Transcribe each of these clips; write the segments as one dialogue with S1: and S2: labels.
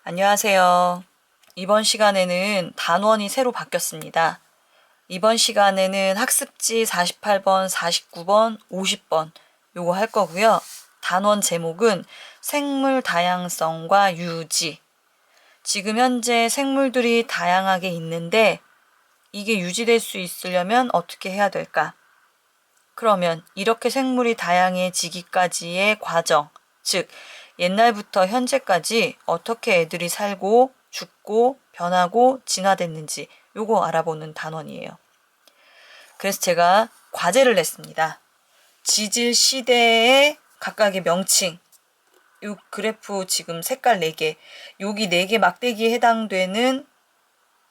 S1: 안녕하세요. 이번 시간에는 단원이 새로 바뀌었습니다. 이번 시간에는 학습지 48번, 49번, 50번 요거 할 거고요. 단원 제목은 생물 다양성과 유지. 지금 현재 생물들이 다양하게 있는데 이게 유지될 수 있으려면 어떻게 해야 될까? 그러면 이렇게 생물이 다양해지기까지의 과정, 즉 옛날부터 현재까지 어떻게 애들이 살고 죽고 변하고 진화됐는지 요거 알아보는 단원이에요. 그래서 제가 과제를 냈습니다. 지질 시대의 각각의 명칭, 요 그래프 지금 색깔 4개, 여기 4개 막대기에 해당되는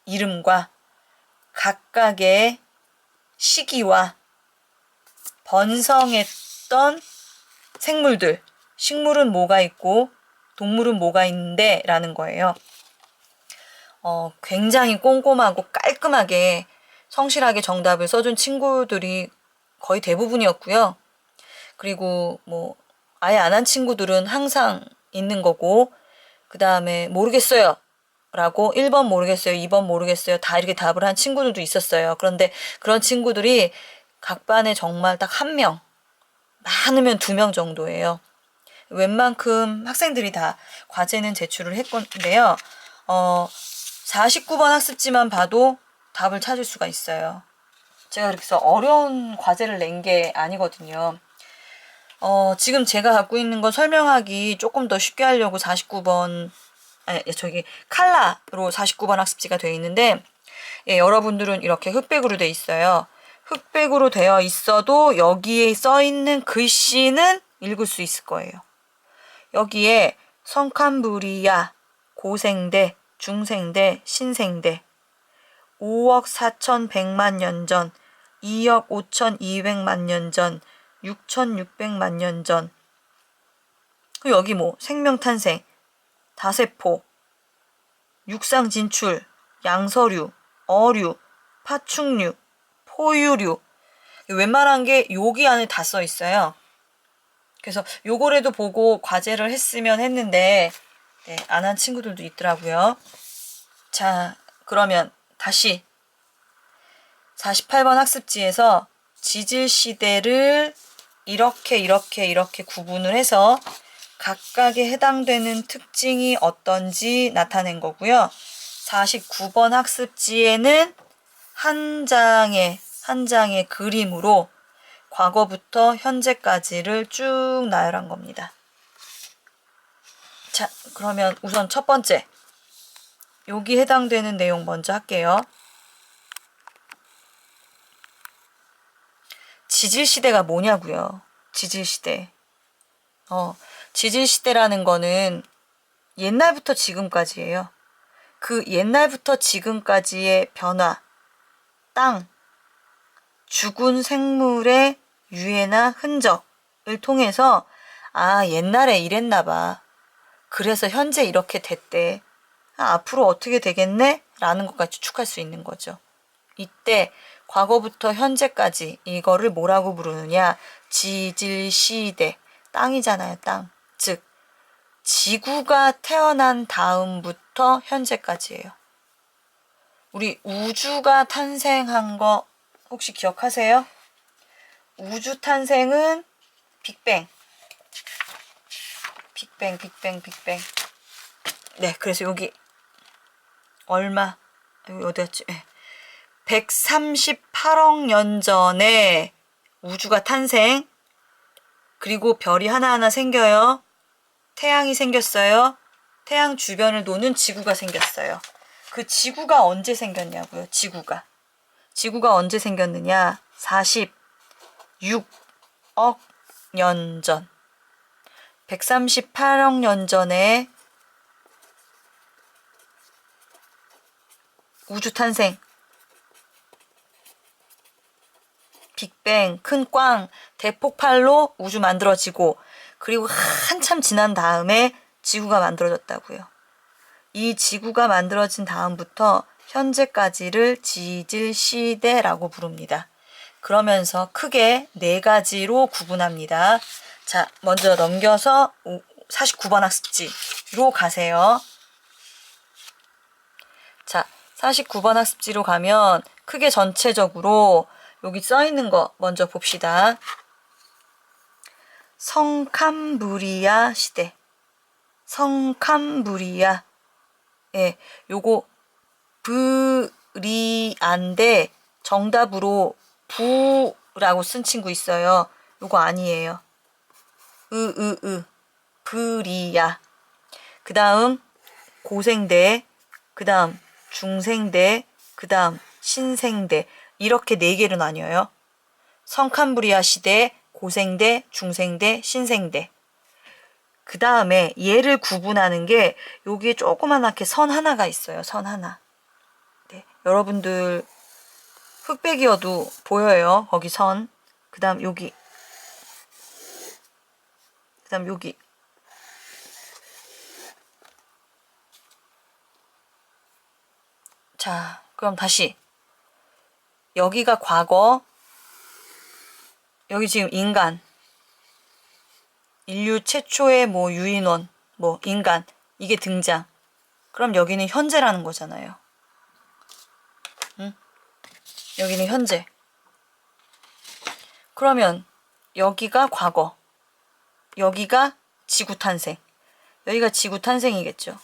S1: 이름과 각각의 시기와 번성했던 생물들, 식물은 뭐가 있고 동물은 뭐가 있는데 라는 거예요. 굉장히 꼼꼼하고 깔끔하게 성실하게 정답을 써준 친구들이 거의 대부분이었고요. 그리고 뭐 아예 안 한 친구들은 항상 있는 거고, 그 다음에 모르겠어요 라고 1번 모르겠어요, 2번 모르겠어요 다 이렇게 답을 한 친구들도 있었어요. 그런데 그런 친구들이 각 반에 정말 딱 1명, 많으면 2명 정도예요. 웬만큼 학생들이 다 과제는 제출을 했건데요. 49번 학습지만 봐도 답을 찾을 수가 있어요. 제가 그렇게 해서 어려운 과제를 낸 게 아니거든요. 지금 제가 갖고 있는 건 설명하기 조금 더 쉽게 하려고 49번, 아니, 저기 칼라로 49번 학습지가 되어 있는데, 예, 여러분들은 이렇게 흑백으로 되어 있어요. 흑백으로 되어 있어도 여기에 써 있는 글씨는 읽을 수 있을 거예요. 여기에 성캄브리아, 고생대, 중생대, 신생대, 5억 4,100만 년 전, 2억 5,200만 년 전, 6,600만 년 전. 여기 뭐 생명탄생, 다세포, 육상진출, 양서류, 어류, 파충류, 포유류. 웬만한 게 여기 안에 다 써 있어요. 그래서 요거라도 보고 과제를 했으면 했는데, 네, 안 한 친구들도 있더라고요. 자, 그러면 다시 48번 학습지에서 지질 시대를 이렇게 구분을 해서 각각에 해당되는 특징이 어떤지 나타낸 거고요. 49번 학습지에는 한 장의 그림으로 과거부터 현재까지를 쭉 나열한 겁니다. 자, 그러면 우선 첫 번째, 여기 해당되는 내용 먼저 할게요. 지질시대가 뭐냐고요. 지질시대. 지질시대라는 거는 옛날부터 지금까지예요. 그 옛날부터 지금까지의 변화, 땅, 죽은 생물의 유해나 흔적을 통해서 아, 옛날에 이랬나 봐. 그래서 현재 이렇게 됐대. 아, 앞으로 어떻게 되겠네? 라는 것까지 추측할 수 있는 거죠. 이때 과거부터 현재까지 이거를 뭐라고 부르느냐? 지질시대. 땅이잖아요, 땅. 즉 지구가 태어난 다음부터 현재까지예요. 우리 우주가 탄생한 거 혹시 기억하세요? 우주 탄생은 빅뱅. 빅뱅. 네, 그래서 여기 얼마? 여기 어디였지? 네. 138억 년 전에 우주가 탄생. 그리고 별이 하나하나 생겨요. 태양이 생겼어요. 태양 주변을 도는 지구가 생겼어요. 그 지구가 언제 생겼냐고요. 지구가 언제 생겼느냐? 46억 년 전. 138억 년 전에 우주 탄생. 빅뱅, 큰 꽝, 대폭발로 우주 만들어지고, 그리고 한참 지난 다음에 지구가 만들어졌다고요. 이 지구가 만들어진 다음부터 현재까지를 지질시대라고 부릅니다. 그러면서 크게 4가지로 구분합니다. 자, 먼저 넘겨서 49번 학습지로 가세요. 자, 49번 학습지로 가면 크게 전체적으로 여기 써 있는 거 먼저 봅시다. 성캄브리아 시대. 성캄브리아. 예, 요거 브리안데 정답으로 부라고 쓴 친구 있어요. 요거 아니에요. 브리야. 그 다음 고생대, 그 다음 중생대, 그 다음 신생대. 이렇게 4개로 나뉘어요. 성캄브리아 시대, 고생대, 중생대, 신생대. 그 다음에 얘를 구분하는 게 여기에 조그만하게 선 하나가 있어요. 선 하나. 네, 여러분들 흑백이어도 보여요. 거기 선. 그 다음 여기. 그 다음 여기. 자, 그럼 다시. 여기가 과거. 여기 지금 인간. 인류 최초의 뭐 유인원, 뭐 인간. 이게 등장. 그럼 여기는 현재라는 거잖아요. 응? 여기는 현재. 그러면 여기가 과거. 여기가 지구 탄생. 여기가 지구 탄생이겠죠.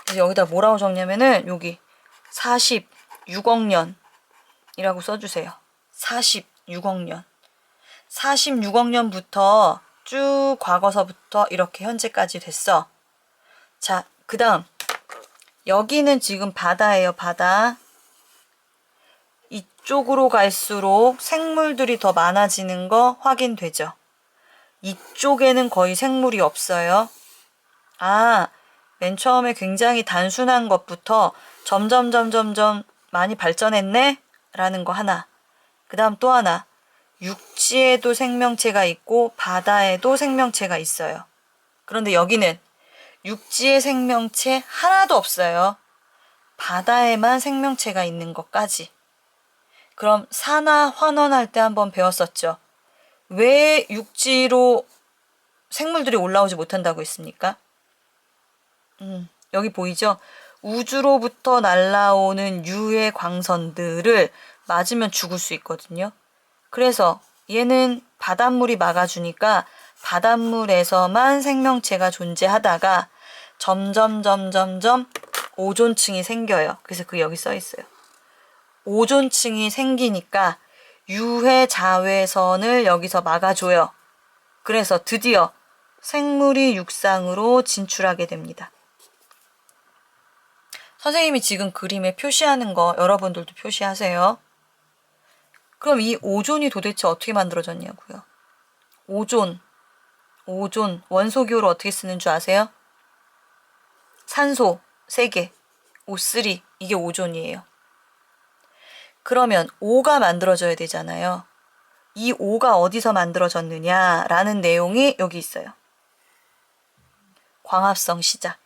S1: 그래서 여기다 뭐라고 적냐면은 여기 46억 년이라고 써주세요. 46억 년. 46억 년부터 쭉 과거서부터 이렇게 현재까지 됐어. 자, 그 다음 여기는 지금 바다예요. 바다. 이쪽으로 갈수록 생물들이 더 많아지는 거 확인되죠. 이쪽에는 거의 생물이 없어요. 아, 맨 처음에 굉장히 단순한 것부터 점점 많이 발전했네? 라는 거 하나. 그 다음 또 하나. 육지에도 생명체가 있고 바다에도 생명체가 있어요. 그런데 여기는 육지에 생명체 하나도 없어요. 바다에만 생명체가 있는 것까지. 그럼 산화 환원할 때 한번 배웠었죠. 왜 육지로 생물들이 올라오지 못한다고 했습니까? 여기 보이죠? 우주로부터 날아오는 유해 광선들을 맞으면 죽을 수 있거든요. 그래서 얘는 바닷물이 막아주니까 바닷물에서만 생명체가 존재하다가 점점 오존층이 생겨요. 그래서 그 여기 써 있어요. 오존층이 생기니까 유해 자외선을 여기서 막아줘요. 그래서 드디어 생물이 육상으로 진출하게 됩니다. 선생님이 지금 그림에 표시하는 거 여러분들도 표시하세요. 그럼 이 오존이 도대체 어떻게 만들어졌냐고요. 오존 원소 기호를 어떻게 쓰는 줄 아세요? 산소 3개, O3 이게 오존이에요. 그러면 O가 만들어져야 되잖아요. 이 O가 어디서 만들어졌느냐라는 내용이 여기 있어요. 광합성 시작.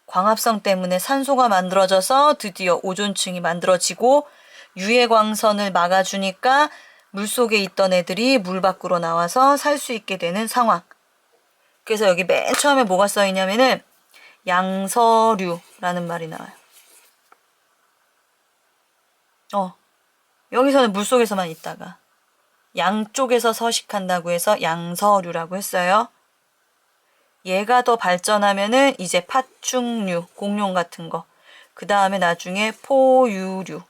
S1: 광합성 때문에 산소가 만들어져서 드디어 오존층이 만들어지고 유해 광선을 막아주니까 물속에 있던 애들이 물 밖으로 나와서 살 수 있게 되는 상황. 그래서 여기 맨 처음에 뭐가 써 있냐면은 양서류라는 말이 나와요. 여기서는 물속에서만 있다가 양쪽에서 서식한다고 해서 양서류라고 했어요. 얘가 더 발전하면은 이제 파충류, 공룡 같은 거. 그 다음에 나중에 포유류.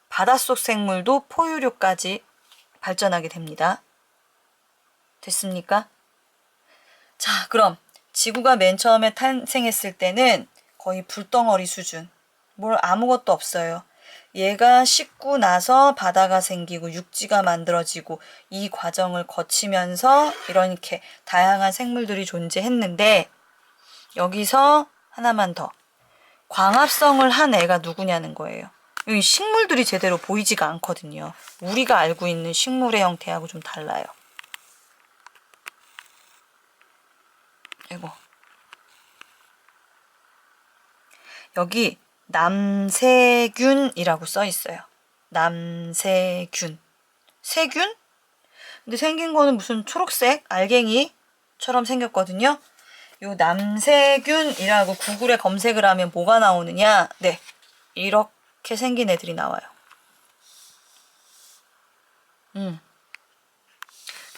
S1: 바닷속 생물도 포유류까지 발전하게 됩니다. 됐습니까? 자, 그럼 지구가 맨 처음에 탄생했을 때는 거의 불덩어리 수준. 뭘 아무것도 없어요. 얘가 식고 나서 바다가 생기고 육지가 만들어지고 이 과정을 거치면서 이렇게 다양한 생물들이 존재했는데 여기서 하나만 더. 광합성을 한 애가 누구냐는 거예요. 여기 식물들이 제대로 보이지가 않거든요. 우리가 알고 있는 식물의 형태하고 좀 달라요. 이거. 여기 남세균이라고 써 있어요. 남세균. 세균? 근데 생긴 거는 무슨 초록색 알갱이처럼 생겼거든요. 요 남세균이라고 구글에 검색을 하면 뭐가 나오느냐? 네, 이렇게 생긴 애들이 나와요.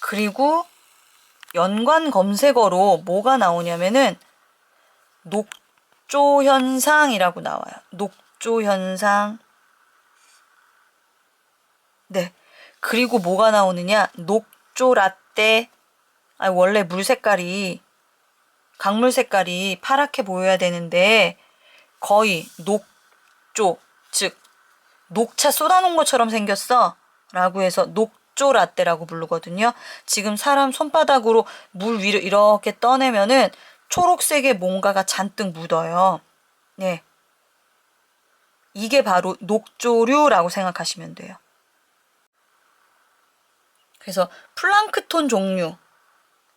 S1: 그리고 연관 검색어로 뭐가 나오냐면은 녹조 현상이라고 나와요. 녹조 현상. 네. 그리고 뭐가 나오느냐? 녹조 라떼. 원래 물 색깔이, 강물 색깔이 파랗게 보여야 되는데 거의 녹조, 즉 녹차 쏟아놓은 것처럼 생겼어 라고 해서 녹조 라떼라고 부르거든요. 지금 사람 손바닥으로 물 위로 이렇게 떠내면은 초록색의 뭔가가 잔뜩 묻어요. 네. 이게 바로 녹조류라고 생각하시면 돼요. 그래서 플랑크톤 종류,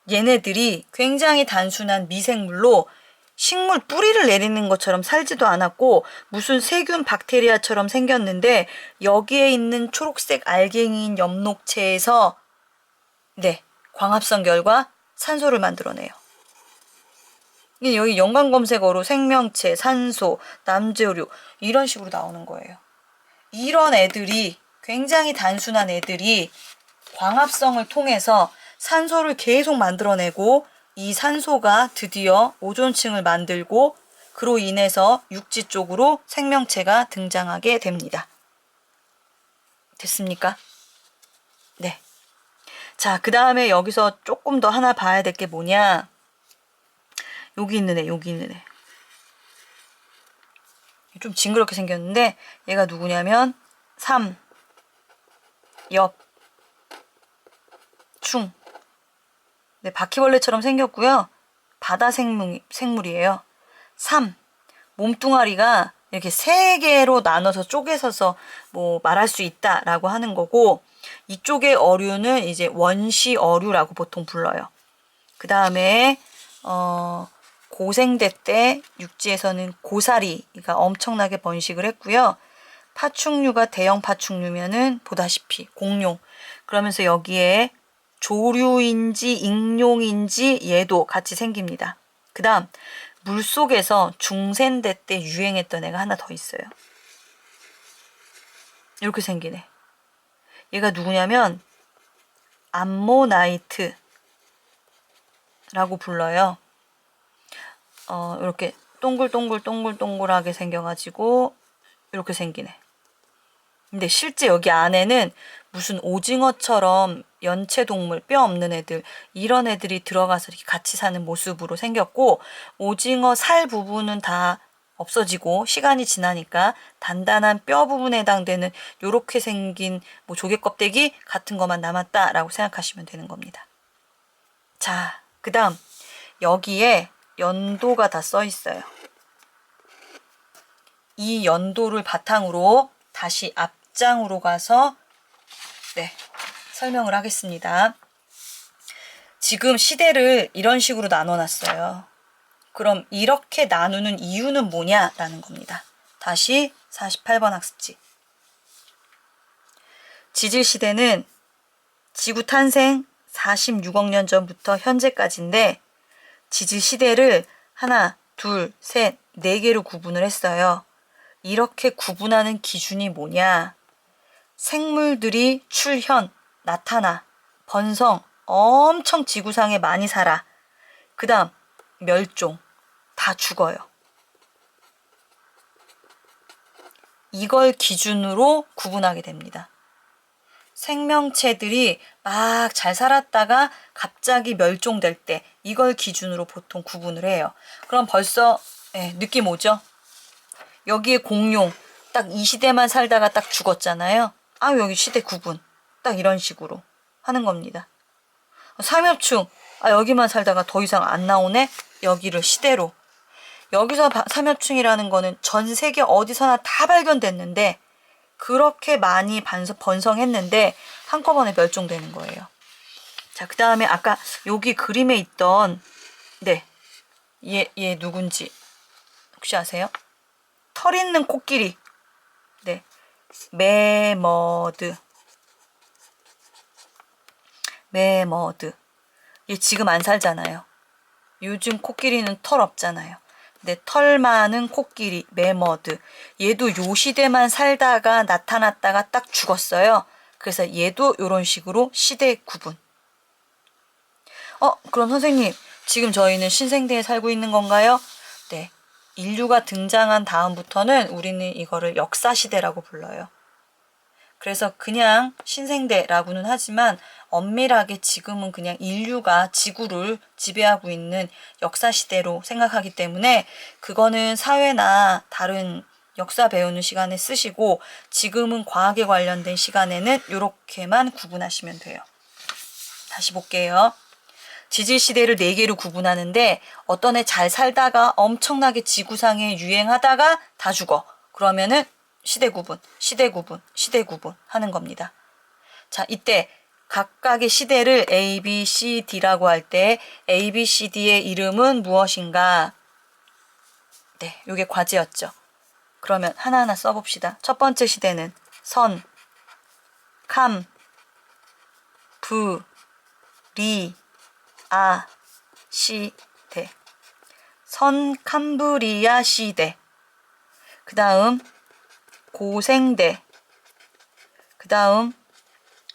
S1: 얘네들이 굉장히 단순한 미생물로 식물 뿌리를 내리는 것처럼 살지도 않았고 무슨 세균 박테리아처럼 생겼는데 여기에 있는 초록색 알갱이인 엽록체에서 네, 광합성 결과 산소를 만들어내요. 여기 연관 검색어로 생명체, 산소, 남재료 이런 식으로 나오는 거예요. 이런 애들이, 굉장히 단순한 애들이 광합성을 통해서 산소를 계속 만들어내고 이 산소가 드디어 오존층을 만들고 그로 인해서 육지 쪽으로 생명체가 등장하게 됩니다. 됐습니까? 네. 자, 그 다음에 여기서 조금 더 하나 봐야 될 게 뭐냐? 여기 있는 애, 여기 있는 애. 좀 징그럽게 생겼는데 얘가 누구냐면 3, 엽, 충. 네, 바퀴벌레처럼 생겼고요. 바다 생물이에요. 3. 몸뚱아리가 이렇게 3개로 나눠서 쪼개서서 뭐 말할 수 있다라고 하는 거고 이쪽의 어류는 이제 원시 어류라고 보통 불러요. 그 다음에 고생대 때 육지에서는 고사리가 엄청나게 번식을 했고요. 파충류가 대형 파충류면은 보다시피 공룡. 그러면서 여기에 조류인지 익룡인지 얘도 같이 생깁니다. 그 다음 물속에서 중생대 때 유행했던 애가 하나 더 있어요. 이렇게 생긴 애. 얘가 누구냐면 암모나이트라고 불러요. 이렇게 동글동글하게 생겨가지고 이렇게 생긴 애. 근데 실제 여기 안에는 무슨 오징어처럼 연체동물, 뼈 없는 애들, 이런 애들이 들어가서 이렇게 같이 사는 모습으로 생겼고 오징어 살 부분은 다 없어지고 시간이 지나니까 단단한 뼈 부분에 해당되는 요렇게 생긴 뭐 조개 껍데기 같은 것만 남았다라고 생각하시면 되는 겁니다. 자, 그 다음 여기에 연도가 다 써 있어요. 이 연도를 바탕으로 다시 앞장으로 가서 네, 설명을 하겠습니다. 지금 시대를 이런 식으로 나눠놨어요. 그럼 이렇게 나누는 이유는 뭐냐라는 겁니다. 다시 48번 학습지. 지질시대는 지구 탄생 46억 년 전부터 현재까지인데 지질시대를 하나, 둘, 셋, 네 개로 구분을 했어요. 이렇게 구분하는 기준이 뭐냐? 생물들이 출현, 나타나, 번성, 엄청 지구상에 많이 살아. 그 다음 멸종, 다 죽어요. 이걸 기준으로 구분하게 됩니다. 생명체들이 막 잘 살았다가 갑자기 멸종될 때 이걸 기준으로 보통 구분을 해요. 그럼 벌써 느낌 오죠? 여기에 공룡 딱 이 시대만 살다가 딱 죽었잖아요. 여기 시대 구분 딱 이런 식으로 하는 겁니다. 삼엽충 여기만 살다가 더 이상 안 나오네. 여기를 시대로. 여기서 삼엽충이라는 거는 전 세계 어디서나 다 발견됐는데 그렇게 많이 번성했는데 한꺼번에 멸종되는 거예요. 자, 그 다음에 아까 여기 그림에 있던 얘 누군지 혹시 아세요? 털 있는 코끼리. 네, 매머드. 얘 지금 안 살잖아요. 요즘 코끼리는 털 없잖아요. 근데 털 많은 코끼리, 매머드. 얘도 요 시대만 살다가 나타났다가 딱 죽었어요. 그래서 얘도 요런 식으로 시대 구분. 그럼 선생님, 지금 저희는 신생대에 살고 있는 건가요? 네. 인류가 등장한 다음부터는 우리는 이거를 역사시대라고 불러요. 그래서 그냥 신생대라고는 하지만 엄밀하게 지금은 그냥 인류가 지구를 지배하고 있는 역사시대로 생각하기 때문에 그거는 사회나 다른 역사 배우는 시간에 쓰시고 지금은 과학에 관련된 시간에는 이렇게만 구분하시면 돼요. 다시 볼게요. 지질시대를 4개로 구분하는데 어떤 애 잘 살다가 엄청나게 지구상에 유행하다가 다 죽어. 그러면은 시대 구분, 시대 구분, 시대 구분 하는 겁니다. 자, 이때 각각의 시대를 A, B, C, D라고 할 때 A, B, C, D의 이름은 무엇인가? 네, 요게 과제였죠. 그러면 하나하나 써봅시다. 첫 번째 시대는 선, 캄, 부, 리, 아, 시대. 선 캄브리아 시대. 그 다음 고생대. 그 다음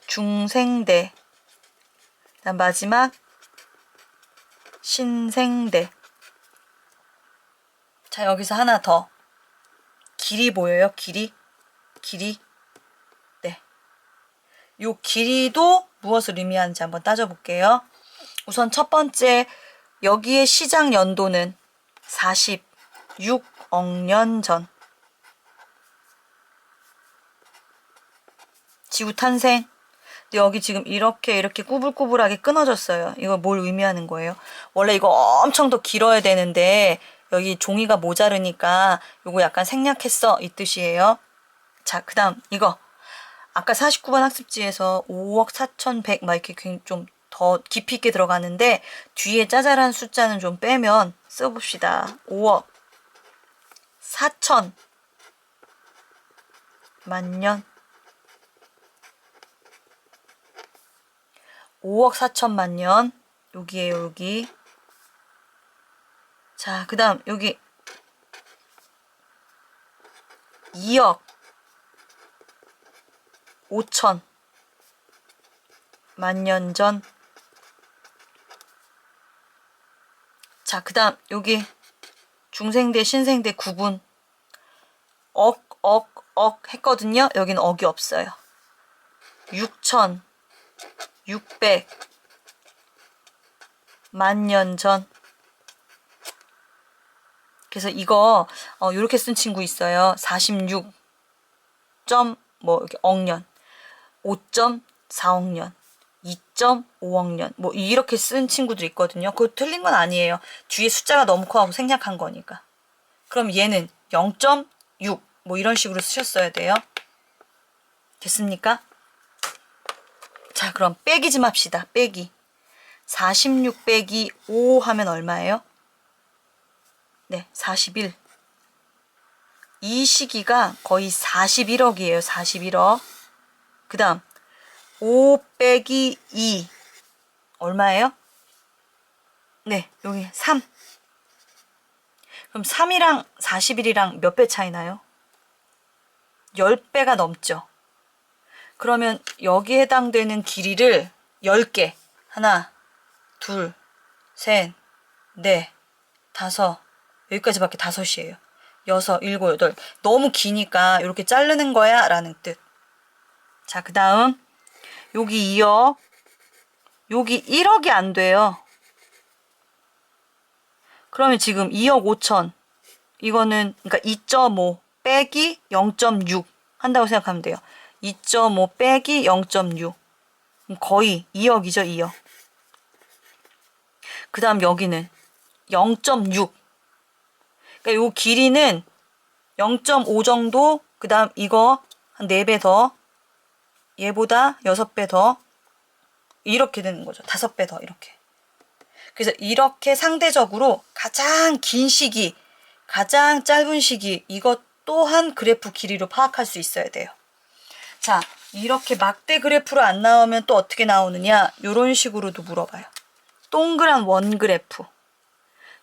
S1: 중생대. 그 다음 마지막 신생대. 자, 여기서 하나 더. 길이 보여요? 길이? 길이? 네. 요 길이도 무엇을 의미하는지 한번 따져볼게요. 우선 첫 번째, 여기에 시작 연도는 46억 년 전. 지구 탄생. 근데 여기 지금 이렇게 꾸불꾸불하게 끊어졌어요. 이거 뭘 의미하는 거예요? 원래 이거 엄청 더 길어야 되는데 여기 종이가 모자르니까 요거 약간 생략했어 이 뜻이에요. 자, 그 다음 이거 아까 49번 학습지에서 5억 4,100 막 이렇게 좀 더 깊이 있게 들어가는데 뒤에 짜잘한 숫자는 좀 빼면 써봅시다. 5억 4천 만년 5억 4천만 년 여기에요. 여기. 자, 그 다음 여기 2억 5천 만년 전. 자, 그 다음 여기 중생대 신생대 구분 억 했거든요. 여기는 억이 없어요. 6,600 만년 전. 그래서 이거 이렇게 쓴 친구 있어요. 46. 이렇게 억년, 5.4억 년, 2.5억 년, 이렇게 쓴 친구들 있거든요. 그거 틀린 건 아니에요. 뒤에 숫자가 너무 커하고 생략한 거니까. 그럼 얘는 0.6 이런 식으로 쓰셨어야 돼요. 됐습니까? 자, 그럼 빼기 좀 합시다. 빼기. 46 빼기 5 하면 얼마예요? 네, 41. 이 시기가 거의 41억이에요. 41억. 그 다음 5 빼기 2 얼마예요? 네, 여기 3. 그럼 3이랑 41이랑 몇 배 차이 나요? 10배가 넘죠. 그러면 여기에 해당되는 길이를 10개. 하나, 둘, 셋, 넷, 다섯. 여기까지밖에 5이에요. 6, 7, 8. 너무 기니까 이렇게 자르는 거야 라는 뜻. 자, 그 다음 여기 2억, 여기 1억이 안 돼요. 그러면 지금 2억 5천 이거는 그러니까 2.5 빼기 0.6 한다고 생각하면 돼요. 2.5 빼기 0.6 거의 2억이죠. 2억. 그 다음 여기는 0.6. 그러니까 요 길이는 0.5 정도. 그 다음 이거 한 4배 더, 얘보다 6배 더, 이렇게 되는 거죠. 5배 더 이렇게. 그래서 이렇게 상대적으로 가장 긴 시기, 가장 짧은 시기, 이것 또한 그래프 길이로 파악할 수 있어야 돼요. 자, 이렇게 막대 그래프로 안 나오면 또 어떻게 나오느냐? 이런 식으로도 물어봐요. 동그란 원 그래프.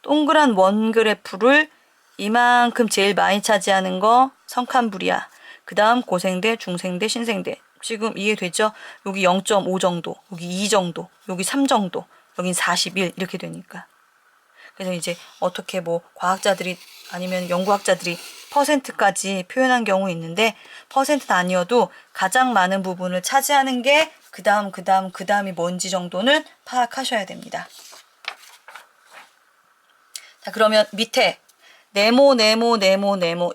S1: 동그란 원그래프를 이만큼 제일 많이 차지하는 거 성칸부리아. 그 다음 고생대, 중생대, 신생대. 지금 이해되죠? 여기 0.5 정도, 여기 2 정도, 여기 3 정도, 여긴 41 이렇게 되니까. 그래서 이제 어떻게 뭐 과학자들이 아니면 연구학자들이 퍼센트까지 표현한 경우 있는데 퍼센트는 아니어도 가장 많은 부분을 차지하는 게 그 다음이 뭔지 정도는 파악하셔야 됩니다. 자, 그러면 밑에 네모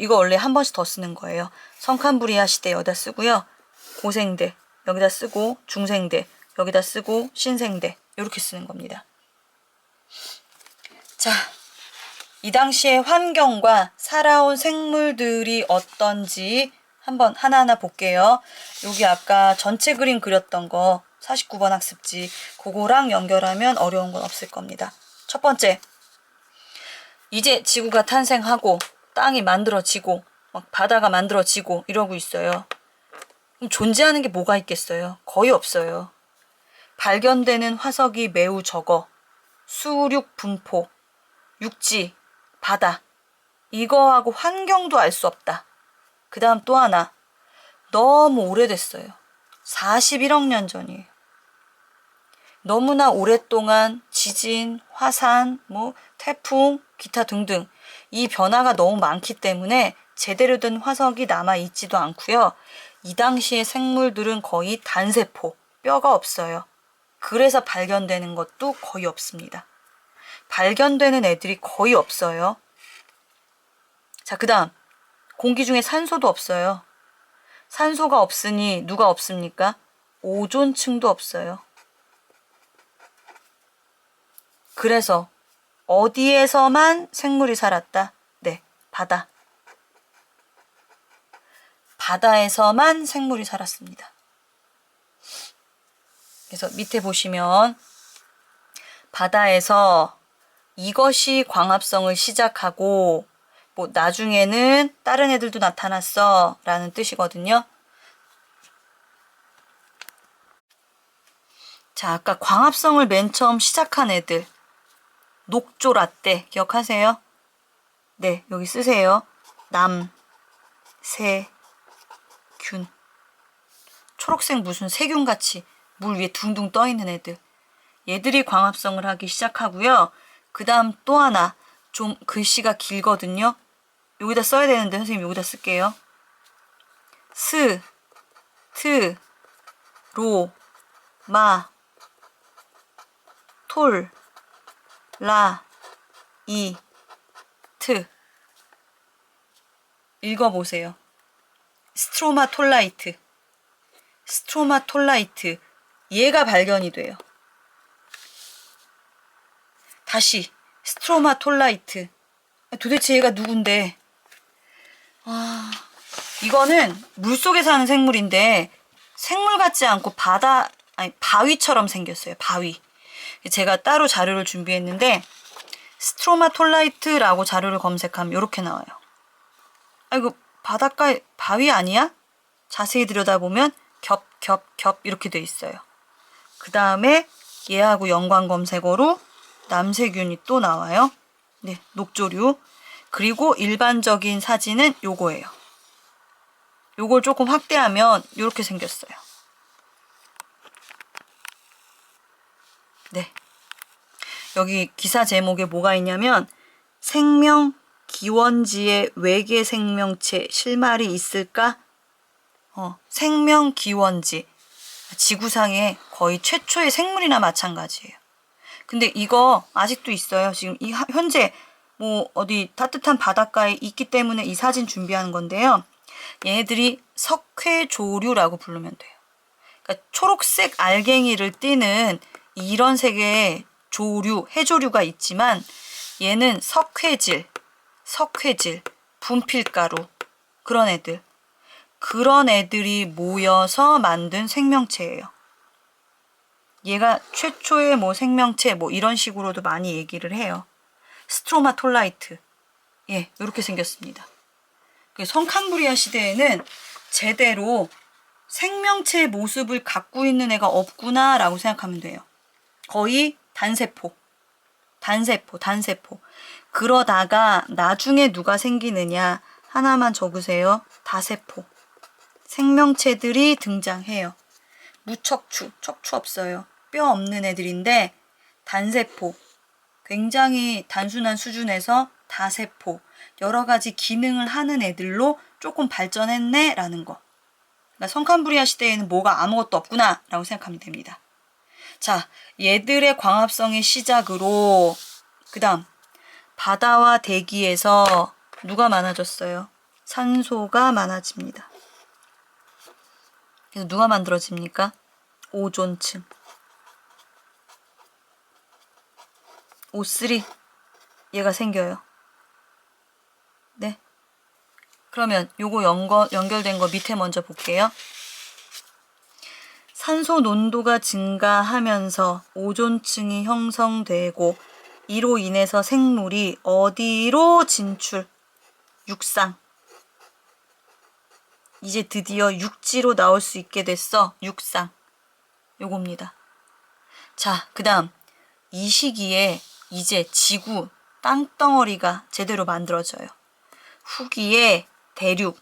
S1: 이거 원래 한 번씩 더 쓰는 거예요. 성칸부리아 시대 여기다 쓰고요. 고생대 여기다 쓰고 중생대 여기다 쓰고 신생대 이렇게 쓰는 겁니다. 자, 이 당시의 환경과 살아온 생물들이 어떤지 한번 하나하나 볼게요. 여기 아까 전체 그림 그렸던 거 49번 학습지 그거랑 연결하면 어려운 건 없을 겁니다. 첫 번째, 이제 지구가 탄생하고 땅이 만들어지고 막 바다가 만들어지고 이러고 있어요. 그럼 존재하는 게 뭐가 있겠어요? 거의 없어요. 발견되는 화석이 매우 적어. 수륙 분포, 육지, 바다 이거하고 환경도 알 수 없다. 그 다음 또 하나, 너무 오래됐어요. 41억 년 전이에요. 너무나 오랫동안 지진, 화산, 뭐 태풍, 기타 등등 이 변화가 너무 많기 때문에 제대로 된 화석이 남아있지도 않고요. 이 당시의 생물들은 거의 단세포, 뼈가 없어요. 그래서 발견되는 것도 거의 없습니다. 발견되는 애들이 거의 없어요. 자, 그 다음 공기 중에 산소도 없어요. 산소가 없으니 누가 없습니까? 오존층도 없어요. 그래서 어디에서만 생물이 살았다? 네, 바다. 바다에서만 생물이 살았습니다. 그래서 밑에 보시면 바다에서 이것이 광합성을 시작하고 뭐 나중에는 다른 애들도 나타났어 라는 뜻이거든요. 자, 아까 광합성을 맨 처음 시작한 애들 녹조라떼 기억하세요? 네, 여기 쓰세요. 남, 새, 균. 초록색 무슨 세균같이 물 위에 둥둥 떠있는 애들. 얘들이 광합성을 하기 시작하고요. 그 다음 또 하나 좀 글씨가 길거든요. 여기다 써야 되는데 선생님 여기다 쓸게요. 스, 트, 로, 마, 톨, 라, 이, 트. 읽어보세요. 스트로마톨라이트. 스트로마톨라이트. 얘가 발견이 돼요. 다시 스트로마톨라이트. 도대체 얘가 누군데? 이거는 물속에 사는 생물인데 생물 같지 않고 바위처럼 생겼어요. 바위. 제가 따로 자료를 준비했는데 스트로마톨라이트라고 자료를 검색하면 이렇게 나와요. 이거 바닷가에 바위 아니야? 자세히 들여다보면 겹 이렇게 돼 있어요. 그 다음에 얘하고 연관 검색어로 남세균이 또 나와요. 네, 녹조류. 그리고 일반적인 사진은 요거예요. 요걸 조금 확대하면 이렇게 생겼어요. 네. 여기 기사 제목에 뭐가 있냐면 생명 기원지에 외계 생명체 실마리 있을까? 생명 기원지. 지구상에 거의 최초의 생물이나 마찬가지예요. 근데 이거 아직도 있어요. 지금 현재 뭐 어디 따뜻한 바닷가에 있기 때문에 이 사진 준비하는 건데요. 얘네들이 석회조류라고 부르면 돼요. 그러니까 초록색 알갱이를 띠는 이런 색의 조류, 해조류가 있지만 얘는 석회질, 분필가루 그런 애들이 모여서 만든 생명체예요. 얘가 최초의 뭐 생명체 뭐 이런 식으로도 많이 얘기를 해요. 스트로마톨라이트. 예, 이렇게 생겼습니다. 성칸부리아 시대에는 제대로 생명체의 모습을 갖고 있는 애가 없구나 라고 생각하면 돼요. 거의 단세포. 단세포. 그러다가 나중에 누가 생기느냐 하나만 적으세요. 다세포. 생명체들이 등장해요. 무척추, 척추 없어요. 뼈 없는 애들인데 단세포. 굉장히 단순한 수준에서 다세포. 여러 가지 기능을 하는 애들로 조금 발전했네 라는 거. 그러니까 성캄브리아 시대에는 뭐가 아무것도 없구나 라고 생각하면 됩니다. 자, 얘들의 광합성의 시작으로 그 다음 바다와 대기에서 누가 많아졌어요? 산소가 많아집니다. 그래서 누가 만들어집니까? 오존층. O3 얘가 생겨요. 네. 그러면 요거 연결된 거 밑에 먼저 볼게요. 산소 농도가 증가하면서 오존층이 형성되고 이로 인해서 생물이 어디로 진출? 육상. 이제 드디어 육지로 나올 수 있게 됐어. 육상. 요겁니다. 자, 그 다음 이 시기에 이제 지구, 땅덩어리가 제대로 만들어져요. 후기에 대륙.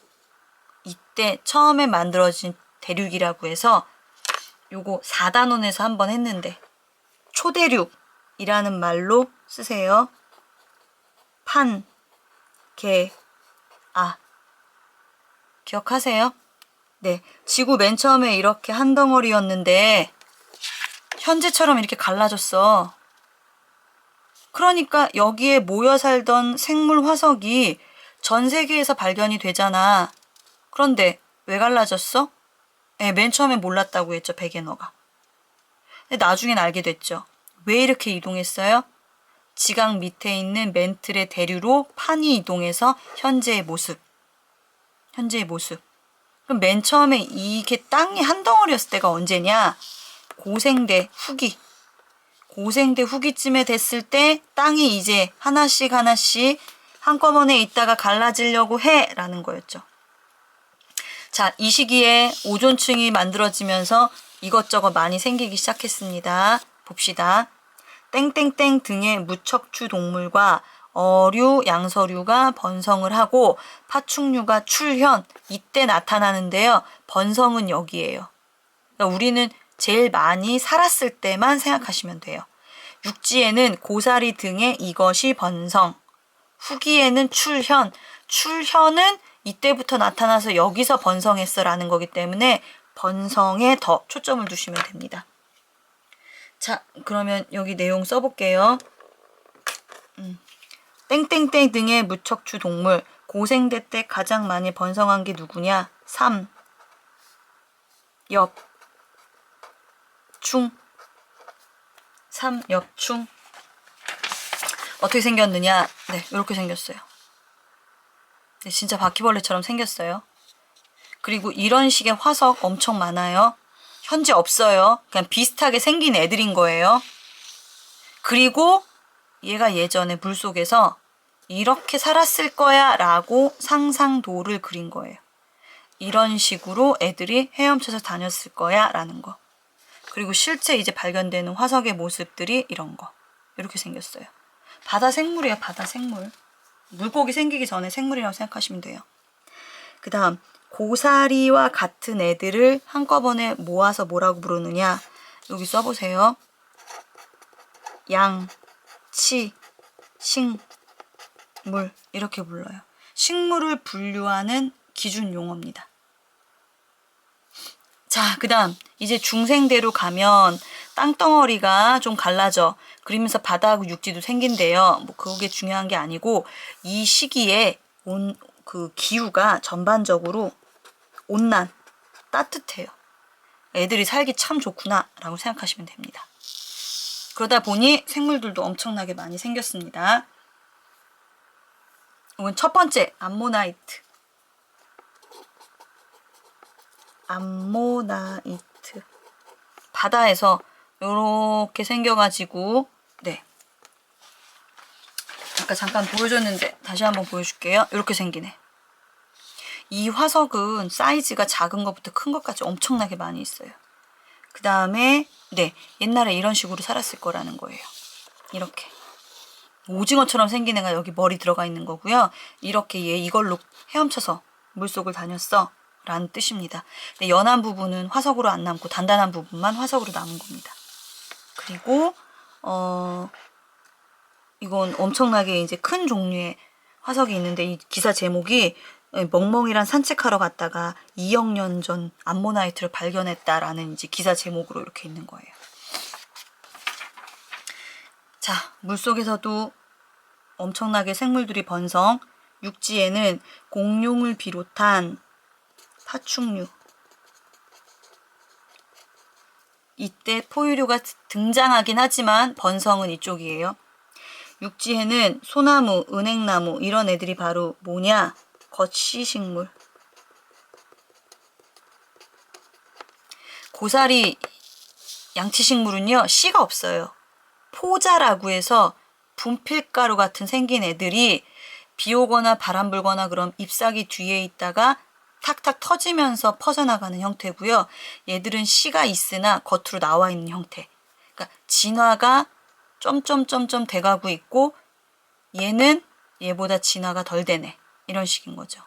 S1: 이때 처음에 만들어진 대륙이라고 해서 요거 4단원에서 한번 했는데 초대륙이라는 말로 쓰세요. 판, 개, 아. 기억하세요? 네, 지구 맨 처음에 이렇게 한 덩어리였는데 현재처럼 이렇게 갈라졌어. 그러니까 여기에 모여 살던 생물 화석이 전 세계에서 발견이 되잖아. 그런데 왜 갈라졌어? 네, 맨 처음에 몰랐다고 했죠, 베게너가. 근데 나중엔 알게 됐죠. 왜 이렇게 이동했어요? 지각 밑에 있는 멘틀의 대류로 판이 이동해서 현재의 모습. 그럼 맨 처음에 이게 땅이 한 덩어리였을 때가 언제냐? 고생대 후기. 고생대 후기쯤에 됐을 때 땅이 이제 하나씩 한꺼번에 있다가 갈라지려고 해 라는 거였죠. 자, 이 시기에 오존층이 만들어지면서 이것저것 많이 생기기 시작했습니다. 봅시다. 땡땡땡 등의 무척추 동물과 어류, 양서류가 번성을 하고 파충류가 출현, 이때 나타나는데요. 번성은 여기에요. 그러니까 우리는 제일 많이 살았을 때만 생각하시면 돼요. 육지에는 고사리 등의 이것이 번성, 후기에는 출현은 이때부터 나타나서 여기서 번성했어 라는 거기 때문에 번성에 더 초점을 두시면 됩니다. 자, 그러면 여기 내용 써볼게요. 땡땡땡 등의 무척추 동물, 고생대 때 가장 많이 번성한 게 누구냐? 3, 엽, 충. 3, 엽, 충. 어떻게 생겼느냐? 네, 이렇게 생겼어요. 네, 진짜 바퀴벌레처럼 생겼어요. 그리고 이런 식의 화석 엄청 많아요. 현재 없어요. 그냥 비슷하게 생긴 애들인 거예요. 그리고 얘가 예전에 물속에서 이렇게 살았을 거야 라고 상상도를 그린 거예요. 이런 식으로 애들이 헤엄쳐서 다녔을 거야 라는 거. 그리고 실제 이제 발견되는 화석의 모습들이 이런 거. 이렇게 생겼어요. 바다 생물이에요. 바다 생물. 물고기 생기기 전에 생물이라고 생각하시면 돼요. 그 다음 고사리와 같은 애들을 한꺼번에 모아서 뭐라고 부르느냐. 여기 써보세요. 양, 치, 식, 물 이렇게 불러요. 식물을 분류하는 기준 용어입니다. 자, 그 다음 이제 중생대로 가면 땅덩어리가 좀 갈라져. 그러면서 바다하고 육지도 생긴대요. 뭐 그게 중요한 게 아니고 이 시기에 그 기후가 전반적으로 온난, 따뜻해요. 애들이 살기 참 좋구나 라고 생각하시면 됩니다. 그러다 보니 생물들도 엄청나게 많이 생겼습니다. 이건 첫 번째 암모나이트. 바다에서 이렇게 생겨가지고 네, 아까 잠깐 보여줬는데 다시 한번 보여줄게요. 이렇게 생기네. 이 화석은 사이즈가 작은 것부터 큰 것까지 엄청나게 많이 있어요. 그 다음에 네, 옛날에 이런 식으로 살았을 거라는 거예요. 이렇게 오징어처럼 생긴 애가 여기 머리 들어가 있는 거고요. 이렇게 얘 이걸로 헤엄쳐서 물속을 다녔어 라는 뜻입니다. 근데 연한 부분은 화석으로 안 남고 단단한 부분만 화석으로 남은 겁니다. 그리고 이건 엄청나게 이제 큰 종류의 화석이 있는데 이 기사 제목이 멍멍이랑 산책하러 갔다가 2억 년 전 암모나이트를 발견했다라는 이제 기사 제목으로 이렇게 있는 거예요. 자, 물속에서도 엄청나게 생물들이 번성, 육지에는 공룡을 비롯한 파충류, 이때 포유류가 등장하긴 하지만 번성은 이쪽이에요. 육지에는 소나무, 은행나무 이런 애들이 바로 뭐냐? 거시식물. 고사리 양치식물은요, 씨가 없어요. 포자라고 해서 분필가루 같은 생긴 애들이 비 오거나 바람 불거나 그럼 잎사귀 뒤에 있다가 탁탁 터지면서 퍼져나가는 형태고요. 얘들은 씨가 있으나 겉으로 나와 있는 형태. 그러니까 진화가 점점점점 돼가고 있고 얘는 얘보다 진화가 덜 되네. 이런 식인 거죠.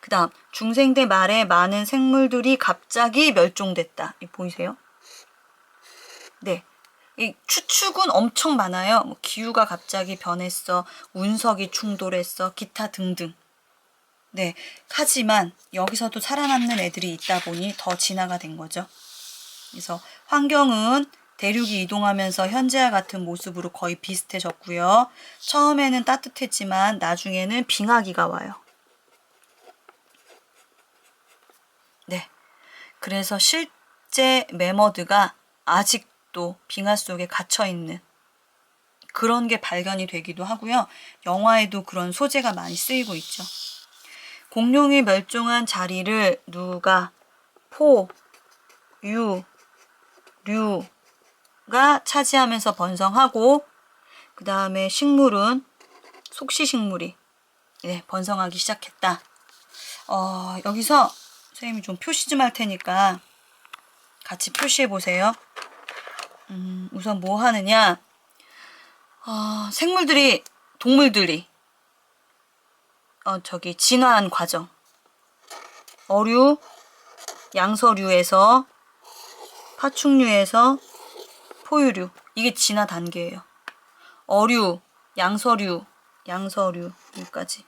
S1: 그 다음 중생대 말에 많은 생물들이 갑자기 멸종됐다. 이거 보이세요? 네. 이 추측은 엄청 많아요. 뭐 기후가 갑자기 변했어. 운석이 충돌했어. 기타 등등. 네. 하지만 여기서도 살아남는 애들이 있다 보니 더 진화가 된 거죠. 그래서 환경은 대륙이 이동하면서 현재와 같은 모습으로 거의 비슷해졌고요. 처음에는 따뜻했지만 나중에는 빙하기가 와요. 네. 그래서 실제 매머드가 아직도 빙하 속에 갇혀있는 그런 게 발견이 되기도 하고요. 영화에도 그런 소재가 많이 쓰이고 있죠. 공룡이 멸종한 자리를 누가 포, 유, 류가 차지하면서 번성하고 그 다음에 식물은 속시식물이 번성하기 시작했다. 여기서 선생님이 좀 표시 좀 할 테니까 같이 표시해 보세요. 우선 뭐 하느냐? 생물들이, 동물들이 진화한 과정. 어류, 양서류에서 파충류에서 포유류. 이게 진화 단계예요. 어류, 양서류, 여기까지.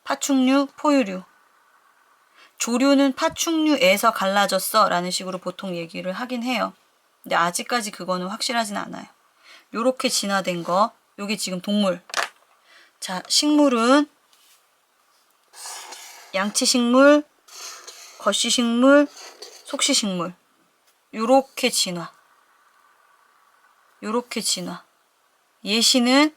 S1: 파충류, 포유류. 조류는 파충류에서 갈라졌어 라는 식으로 보통 얘기를 하긴 해요. 근데 아직까지 그거는 확실하진 않아요. 요렇게 진화된 거, 요게 지금 동물. 자, 식물은 양치식물, 거시식물, 속시식물. 요렇게 진화. 예시는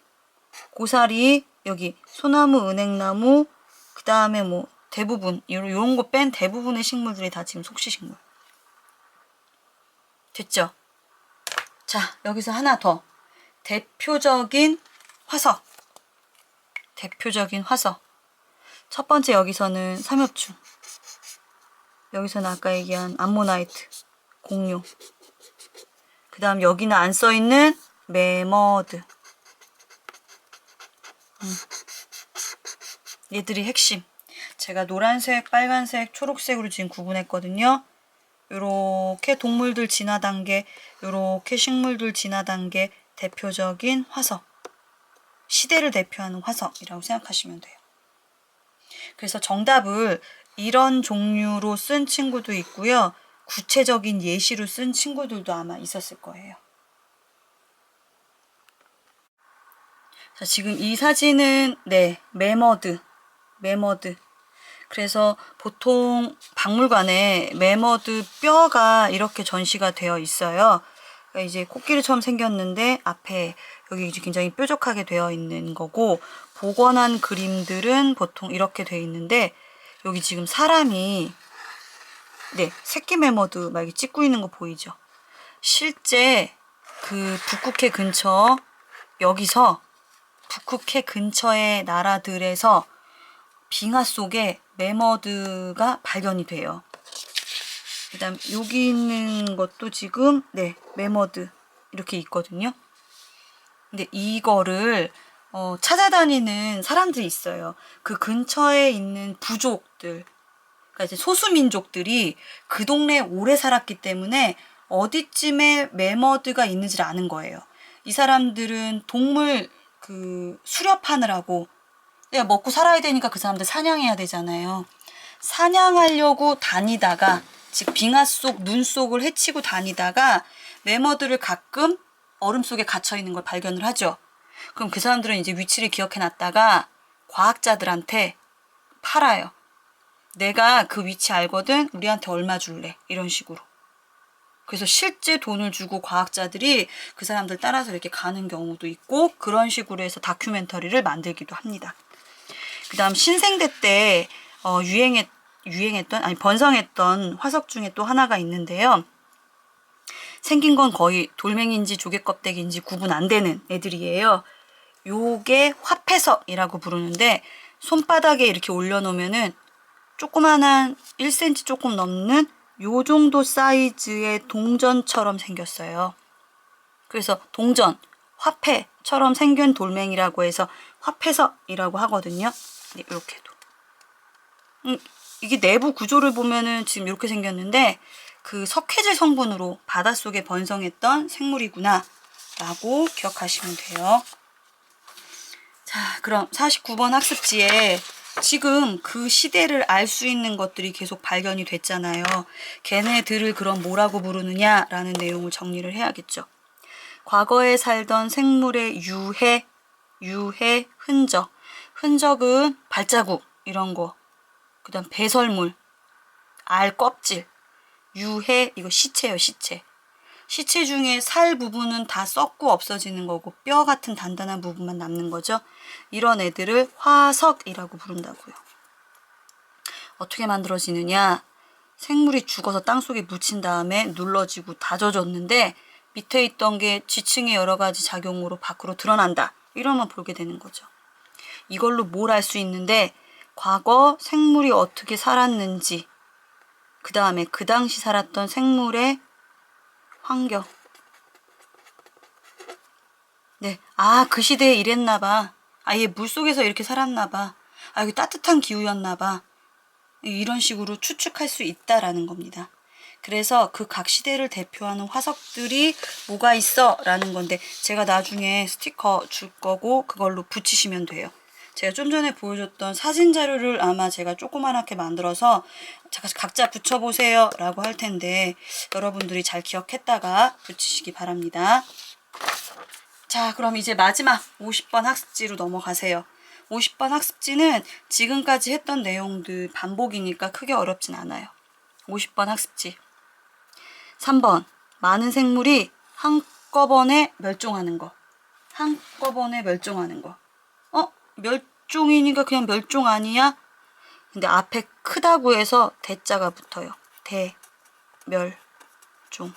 S1: 고사리, 여기 소나무, 은행나무, 그 다음에 뭐 대부분 요런 거 뺀 대부분의 식물들이 다 지금 속시식물. 됐죠? 자, 여기서 하나 더. 대표적인 화석. 첫 번째 여기서는 삼엽충. 여기서는 아까 얘기한 암모나이트, 공룡. 그 다음 여기는 안 써있는 매머드. 얘들이 핵심. 제가 노란색, 빨간색, 초록색으로 지금 구분했거든요. 요렇게 동물들 진화 단계, 요렇게 식물들 진화 단계, 대표적인 화석. 시대를 대표하는 화석이라고 생각하시면 돼요. 그래서 정답을 이런 종류로 쓴 친구도 있고요. 구체적인 예시로 쓴 친구들도 아마 있었을 거예요. 자, 지금 이 사진은 매머드. 그래서 보통 박물관에 매머드 뼈가 이렇게 전시가 되어 있어요. 그러니까 이제 코끼리처럼 생겼는데 앞에 여기 이제 굉장히 뾰족하게 되어 있는 거고, 복원한 그림들은 보통 이렇게 되어 있는데 여기 지금 사람이 새끼 매머드 막 이렇게 찍고 있는 거 보이죠? 실제 그 북극해 근처, 여기서 북극해 근처의 나라들에서 빙하 속에 매머드가 발견이 돼요. 그 다음 여기 있는 것도 지금 매머드 이렇게 있거든요. 근데 이거를 찾아다니는 사람들이 있어요. 그 근처에 있는 부족들, 그러니까 이제 소수민족들이 그 동네에 오래 살았기 때문에 어디쯤에 매머드가 있는지를 아는 거예요. 이 사람들은 동물 수렵하느라고, 내가 먹고 살아야 되니까 그 사람들 사냥해야 되잖아요. 사냥하려고 다니다가, 즉 빙하 속, 눈 속을 헤치고 다니다가 매머드를 가끔 얼음 속에 갇혀 있는 걸 발견을 하죠. 그럼 그 사람들은 이제 위치를 기억해 놨다가 과학자들한테 팔아요. 내가 그 위치 알거든, 우리한테 얼마 줄래, 이런 식으로. 그래서 실제 돈을 주고 과학자들이 그 사람들 따라서 이렇게 가는 경우도 있고, 그런 식으로 해서 다큐멘터리를 만들기도 합니다. 그 다음 신생대 때 번성했던 화석 중에 또 하나가 있는데요. 생긴 건 거의 돌멩이인지 조개껍데기인지 구분 안 되는 애들이에요. 요게 화폐석이라고 부르는데, 손바닥에 이렇게 올려놓으면은 조그만한 1cm 조금 넘는 요 정도 사이즈의 동전처럼 생겼어요. 그래서 동전, 화폐처럼 생긴 돌멩이라고 해서 화폐석이라고 하거든요. 네, 이렇게도. 이게 내부 구조를 보면은 지금 이렇게 생겼는데, 그 석회질 성분으로 바닷속에 번성했던 생물이구나 라고 기억하시면 돼요. 자, 그럼 49번 학습지에 지금 그 시대를 알 수 있는 것들이 계속 발견이 됐잖아요. 걔네들을 그럼 뭐라고 부르느냐라는 내용을 정리를 해야겠죠. 과거에 살던 생물의 유해, 흔적. 흔적은 발자국 이런 거. 그 다음 배설물, 알 껍질, 유해, 이거 시체예요, 시체. 시체 중에 살 부분은 다 썩고 없어지는 거고 뼈 같은 단단한 부분만 남는 거죠. 이런 애들을 화석이라고 부른다고요. 어떻게 만들어지느냐? 생물이 죽어서 땅속에 묻힌 다음에 눌러지고 다져졌는데 밑에 있던 게 지층의 여러 가지 작용으로 밖으로 드러난다. 이러면 보게 되는 거죠. 이걸로 뭘 알 수 있는데, 과거 생물이 어떻게 살았는지, 그 다음에 그 당시 살았던 생물의 환경. 네. 아, 그 시대에 이랬나 봐. 아, 얘 물속에서 이렇게 살았나 봐. 아, 여기 따뜻한 기후였나 봐. 이런 식으로 추측할 수 있다라는 겁니다. 그래서 그 각 시대를 대표하는 화석들이 뭐가 있어? 라는 건데, 제가 나중에 스티커 줄 거고 그걸로 붙이시면 돼요. 제가 좀 전에 보여줬던 사진 자료를 아마 제가 조그만하게 만들어서 각자 붙여보세요 라고 할 텐데, 여러분들이 잘 기억했다가 붙이시기 바랍니다. 자, 그럼 이제 마지막 50번 학습지로 넘어가세요. 50번 학습지는 지금까지 했던 내용들 반복이니까 크게 어렵진 않아요. 50번 학습지. 3번. 많은 생물이 한꺼번에 멸종하는 거. 한꺼번에 멸종하는 거. 멸종이니까 그냥 멸종 아니야? 근데 앞에 크다고 해서 대자가 붙어요. 대멸종.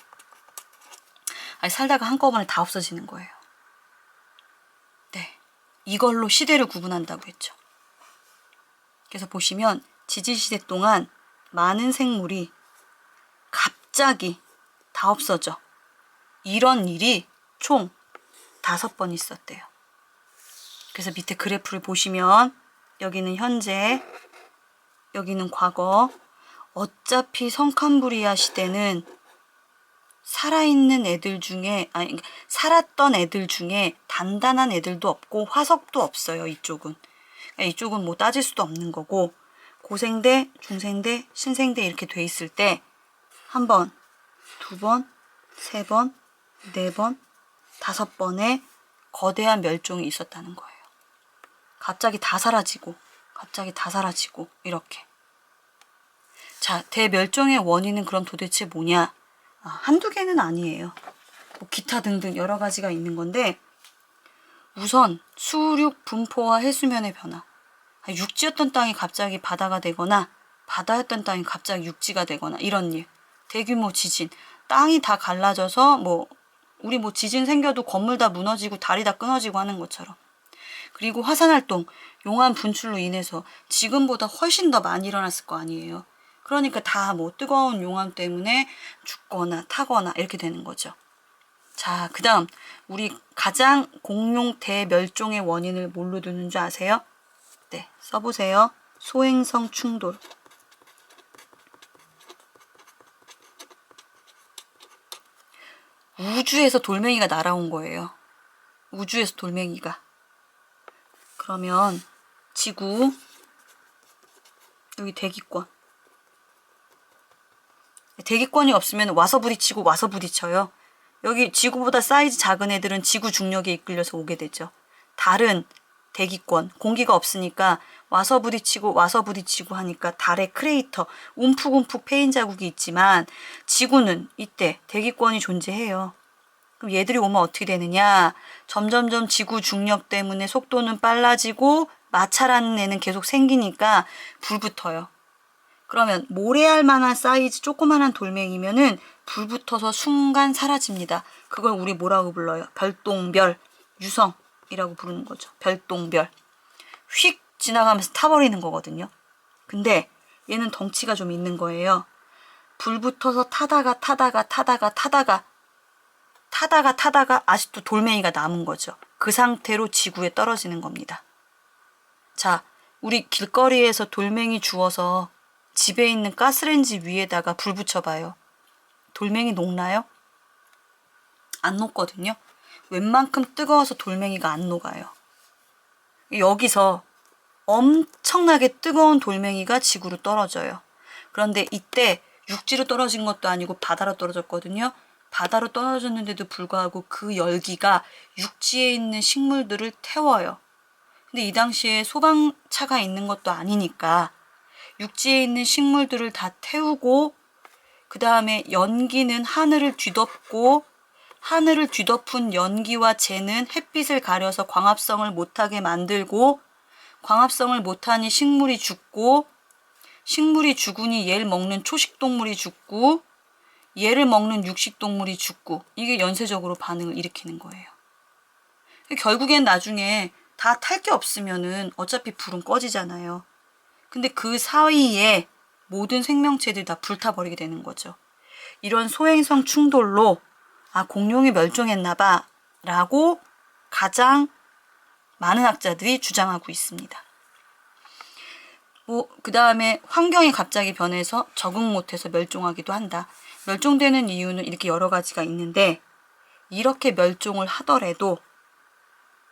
S1: 아니, 살다가 한꺼번에 다 없어지는 거예요. 네. 이걸로 시대를 구분한다고 했죠. 그래서 보시면 지질시대 동안 많은 생물이 갑자기 다 없어져. 이런 일이 총 5번 있었대요. 그래서 밑에 그래프를 보시면 여기는 현재, 여기는 과거. 어차피 성캄브리아 시대는 살아있는 애들 중에, 살았던 애들 중에 단단한 애들도 없고 화석도 없어요, 이쪽은. 그러니까 이쪽은 뭐 따질 수도 없는 거고, 고생대, 중생대, 신생대 이렇게 돼 있을 때 1번, 2번, 3번, 4번, 5번의 거대한 멸종이 있었다는 거예요. 갑자기 다 사라지고, 갑자기 다 사라지고, 이렇게. 자, 대멸종의 원인은 그럼 도대체 뭐냐? 한두 개는 아니에요. 뭐 기타 등등 여러 가지가 있는 건데, 우선 수륙 분포와 해수면의 변화. 육지였던 땅이 갑자기 바다가 되거나 바다였던 땅이 갑자기 육지가 되거나 이런 일. 대규모 지진. 땅이 다 갈라져서 우리 지진 생겨도 건물 다 무너지고 다리 다 끊어지고 하는 것처럼. 그리고 화산활동, 용암 분출로 인해서 지금보다 훨씬 더 많이 일어났을 거 아니에요. 그러니까 다 뜨거운 용암 때문에 죽거나 타거나 이렇게 되는 거죠. 자, 그 다음 우리 가장 공룡 대멸종의 원인을 뭘로 두는 줄 아세요? 네, 써보세요. 소행성 충돌. 우주에서 돌멩이가 날아온 거예요. 우주에서 돌멩이가. 그러면 지구, 여기 대기권. 대기권이 없으면 와서 부딪히고 와서 부딪혀요. 여기 지구보다 사이즈 작은 애들은 지구 중력에 이끌려서 오게 되죠. 달은 대기권, 공기가 없으니까 와서 부딪히고 하니까 달의 크레이터, 움푹움푹 패인 자국이 있지만 지구는 이때 대기권이 존재해요. 그럼 얘들이 오면 어떻게 되느냐? 점점점 지구 중력 때문에 속도는 빨라지고 마찰하는 애는 계속 생기니까 불 붙어요. 그러면 모래알 만한 사이즈 조그만한 돌멩이면은 불 붙어서 순간 사라집니다. 그걸 우리 뭐라고 불러요? 별똥별, 유성이라고 부르는 거죠. 별똥별. 휙 지나가면서 타버리는 거거든요. 근데 얘는 덩치가 좀 있는 거예요. 불 붙어서 타다가 아직도 돌멩이가 남은 거죠. 그 상태로 지구에 떨어지는 겁니다. 자, 우리 길거리에서 돌멩이 주워서 집에 있는 가스레인지 위에다가 불 붙여봐요. 돌멩이 녹나요? 안 녹거든요. 웬만큼 뜨거워서 돌멩이가 안 녹아요. 여기서 엄청나게 뜨거운 돌멩이가 지구로 떨어져요. 그런데 이때 육지로 떨어진 것도 아니고 바다로 떨어졌거든요. 바다로 떨어졌는데도 불구하고 그 열기가 육지에 있는 식물들을 태워요. 근데 이 당시에 소방차가 있는 것도 아니니까 육지에 있는 식물들을 다 태우고 그 다음에 연기는 하늘을 뒤덮고 하늘을 뒤덮은 연기와 재는 햇빛을 가려서 광합성을 못하게 만들고 광합성을 못하니 식물이 죽고 식물이 죽으니 얘를 먹는 초식동물이 죽고 얘를 먹는 육식동물이 죽고 이게 연쇄적으로 반응을 일으키는 거예요. 결국엔 나중에 다 탈 게 없으면은 어차피 불은 꺼지잖아요. 근데 그 사이에 모든 생명체들이 다 불타버리게 되는 거죠. 이런 소행성 충돌로 공룡이 멸종했나봐 라고 가장 많은 학자들이 주장하고 있습니다. 그 다음에 환경이 갑자기 변해서 적응 못해서 멸종하기도 한다. 멸종되는 이유는 이렇게 여러 가지가 있는데 이렇게 멸종을 하더라도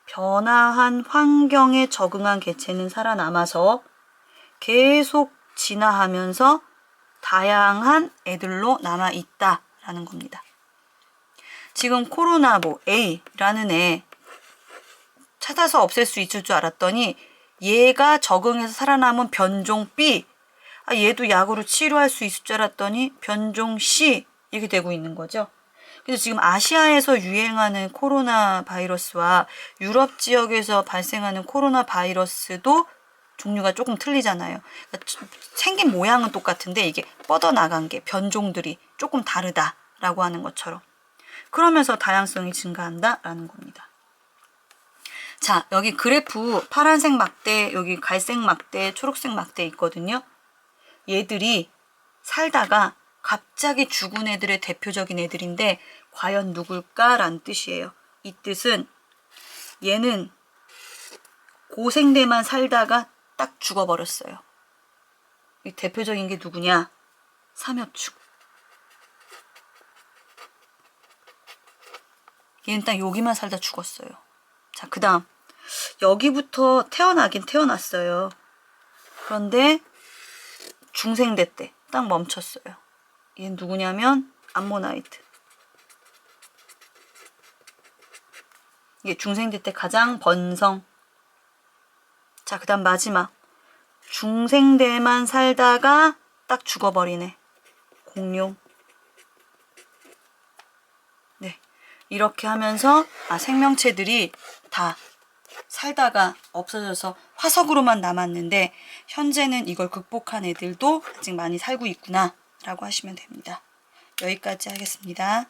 S1: 변화한 환경에 적응한 개체는 살아남아서 계속 진화하면서 다양한 애들로 남아있다라는 겁니다. 지금 코로나 A라는 애 찾아서 없앨 수 있을 줄 알았더니 얘가 적응해서 살아남은 변종 B, 얘도 약으로 치료할 수 있을 줄 알았더니 변종 C 이렇게 되고 있는 거죠. 그래서 지금 아시아에서 유행하는 코로나 바이러스와 유럽 지역에서 발생하는 코로나 바이러스도 종류가 조금 틀리잖아요. 그러니까 생긴 모양은 똑같은데 이게 뻗어나간 게 변종들이 조금 다르다라고 하는 것처럼. 그러면서 다양성이 증가한다라는 겁니다. 자, 여기 그래프 파란색 막대, 여기 갈색 막대, 초록색 막대 있거든요. 얘들이 살다가 갑자기 죽은 애들의 대표적인 애들인데 과연 누굴까라는 뜻이에요. 이 뜻은 얘는 고생대만 살다가 딱 죽어버렸어요. 이 대표적인 게 누구냐? 삼엽축. 얘는 딱 여기만 살다 죽었어요. 자, 그 다음 여기부터 태어나긴 태어났어요. 그런데 중생대 때 딱 멈췄어요. 얘는 누구냐면 암모나이트. 이게 중생대 때 가장 번성. 자, 그 다음 마지막 중생대만 살다가 딱 죽어버리네. 공룡. 네, 이렇게 하면서 생명체들이 다 살다가 없어져서 화석으로만 남았는데 현재는 이걸 극복한 애들도 아직 많이 살고 있구나 라고 하시면 됩니다. 여기까지 하겠습니다.